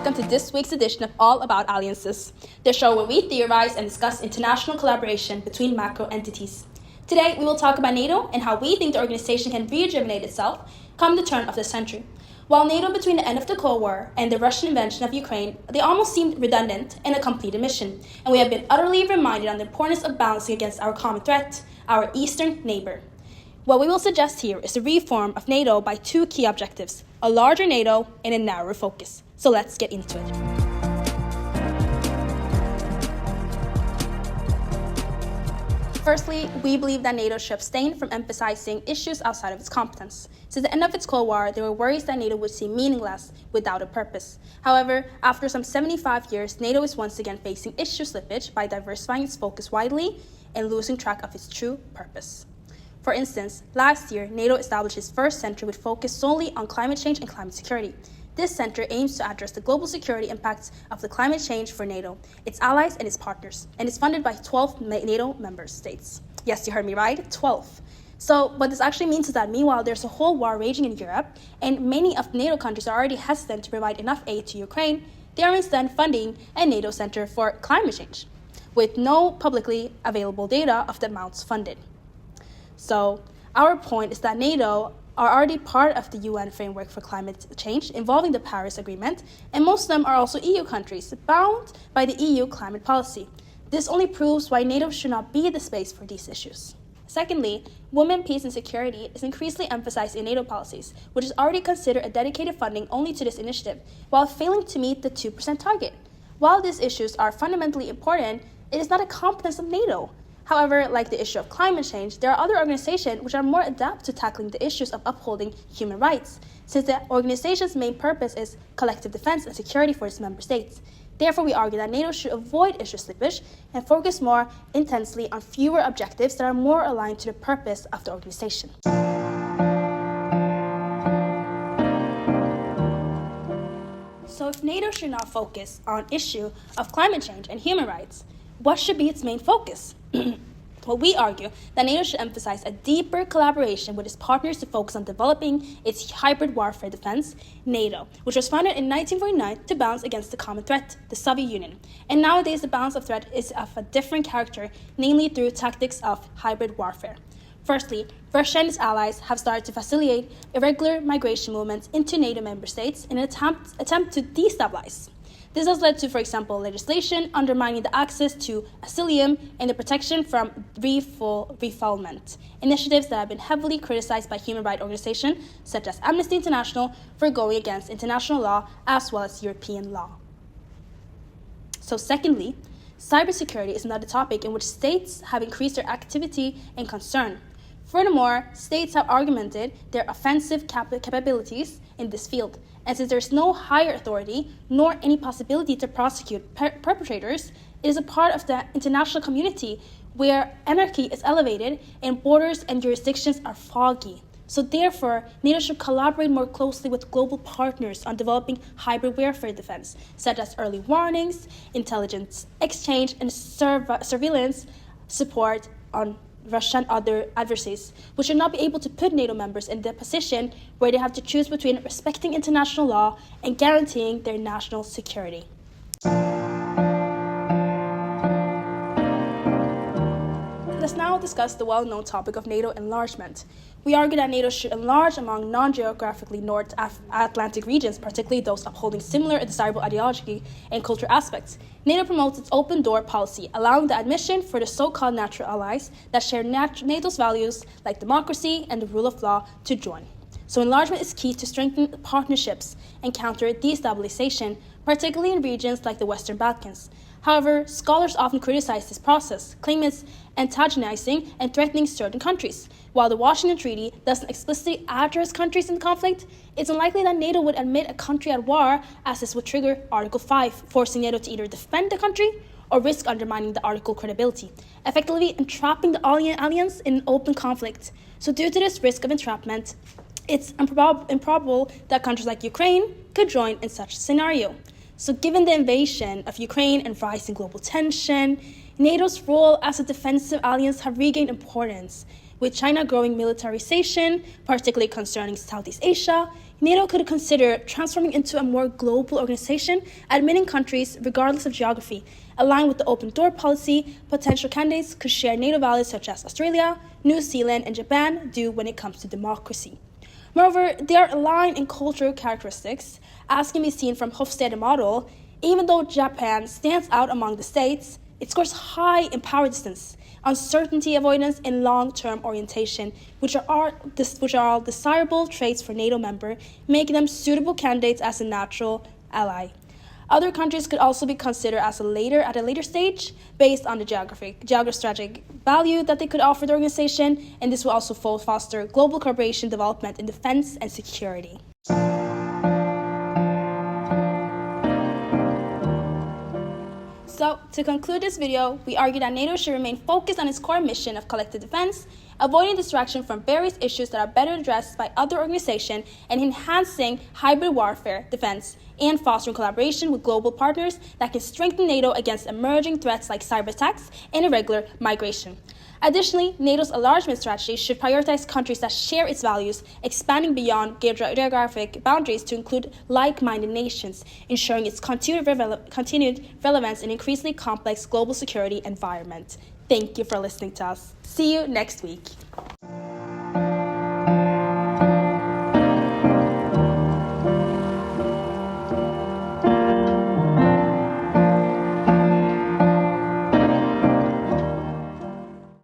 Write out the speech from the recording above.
welcome to this week's edition of All About Alliances, the show where we theorize and discuss international collaboration between macro entities. Today, we will talk about NATO and how we think the organization can rejuvenate itself come the turn of the century. While NATO between the end of the Cold War and the Russian invasion of Ukraine, they almost seemed redundant and a completed mission, and we have been utterly reminded on the importance of balancing against our common threat, our eastern neighbor. What we will suggest here is a reform of NATO by two key objectives, a larger NATO and a narrower focus. So let's get into it. Firstly, we believe that NATO should abstain from emphasizing issues outside of its competence. Since the end of its Cold War, there were worries that NATO would seem meaningless without a purpose. However, after some 75 years, NATO is once again facing issue slippage by diversifying its focus widely and losing track of its true purpose. For instance, last year, NATO established its first center with focus solely on climate change and climate security. This center aims to address the global security impacts of the climate change for NATO, its allies, and its partners, and is funded by 12 NATO member states. Yes, you heard me right, 12. So what this actually means is that meanwhile there's a whole war raging in Europe, and many of the NATO countries are already hesitant to provide enough aid to Ukraine, they are instead funding a NATO center for climate change, with no publicly available data of the amounts funded. So our point is that NATO are already part of the UN framework for climate change involving the Paris Agreement, and most of them are also EU countries bound by the EU climate policy. This only proves why NATO should not be the space for these issues. Secondly, women, peace, and security is increasingly emphasized in NATO policies, which is already considered a dedicated funding only to this initiative, while failing to meet the 2% target. While these issues are fundamentally important, it is not a competence of NATO. However, like the issue of climate change, there are other organizations which are more adept to tackling the issues of upholding human rights, since the organization's main purpose is collective defense and security for its member states. Therefore, we argue that NATO should avoid issue slippage and focus more intensely on fewer objectives that are more aligned to the purpose of the organization. So if NATO should not focus on issue of climate change and human rights, what should be its main focus? Well, we argue that NATO should emphasize a deeper collaboration with its partners to focus on developing its hybrid warfare defense, NATO, which was founded in 1949 to balance against the common threat, the Soviet Union. And nowadays, the balance of threat is of a different character, namely through tactics of hybrid warfare. Firstly, Russia and its allies have started to facilitate irregular migration movements into NATO member states in an attempt to destabilize. This has led to, for example, legislation undermining the access to asylum and the protection from refoulement, initiatives that have been heavily criticized by human rights organizations such as Amnesty International for going against international law as well as European law. So secondly, cybersecurity is another topic in which states have increased their activity and concern. Furthermore, states have augmented their offensive capabilities in this field, and since there is no higher authority nor any possibility to prosecute perpetrators, it is a part of the international community where anarchy is elevated and borders and jurisdictions are foggy. So therefore, NATO should collaborate more closely with global partners on developing hybrid warfare defense, such as early warnings, intelligence exchange, and surveillance support on Russia and other adversaries, which should not be able to put NATO members in the position where they have to choose between respecting international law and guaranteeing their national security. Let's now discuss the well-known topic of NATO enlargement. We argue that NATO should enlarge among non-geographically North Atlantic regions, particularly those upholding similar and desirable ideology and cultural aspects. NATO promotes its open door policy, allowing the admission for the so-called natural allies that share NATO's values like democracy and the rule of law to join. So enlargement is key to strengthen partnerships and counter destabilization, particularly in regions like the Western Balkans. However, scholars often criticize this process, claiming it's antagonizing and threatening certain countries. While the Washington Treaty doesn't explicitly address countries in conflict, it's unlikely that NATO would admit a country at war, as this would trigger Article 5, forcing NATO to either defend the country or risk undermining the article credibility, effectively entrapping the alliance in an open conflict. So due to this risk of entrapment, it's improbable that countries like Ukraine could join in such a scenario. So given the invasion of Ukraine and rising global tension, NATO's role as a defensive alliance have regained importance. With China growing militarization, particularly concerning Southeast Asia, NATO could consider transforming into a more global organization, admitting countries, regardless of geography. Aligned with the open door policy, potential candidates could share NATO values such as Australia, New Zealand, and Japan do when it comes to democracy. Moreover, they are aligned in cultural characteristics, as can be seen from Hofstede model. Even though Japan stands out among the states, it scores high in power distance, uncertainty avoidance, and long-term orientation, which are all desirable traits for NATO member, making them suitable candidates as a natural ally. Other countries could also be considered at a later stage, based on the geostrategic value that they could offer the organization, and this will also foster global cooperation development in defense and security. So, to conclude this video, we argue that NATO should remain focused on its core mission of collective defense, avoiding distraction from various issues that are better addressed by other organizations, and enhancing hybrid warfare defense, and fostering collaboration with global partners that can strengthen NATO against emerging threats like cyber attacks and irregular migration. Additionally, NATO's enlargement strategy should prioritize countries that share its values, expanding beyond geographic boundaries to include like-minded nations, ensuring its continued relevance in an increasingly complex global security environment. Thank you for listening to us. See you next week.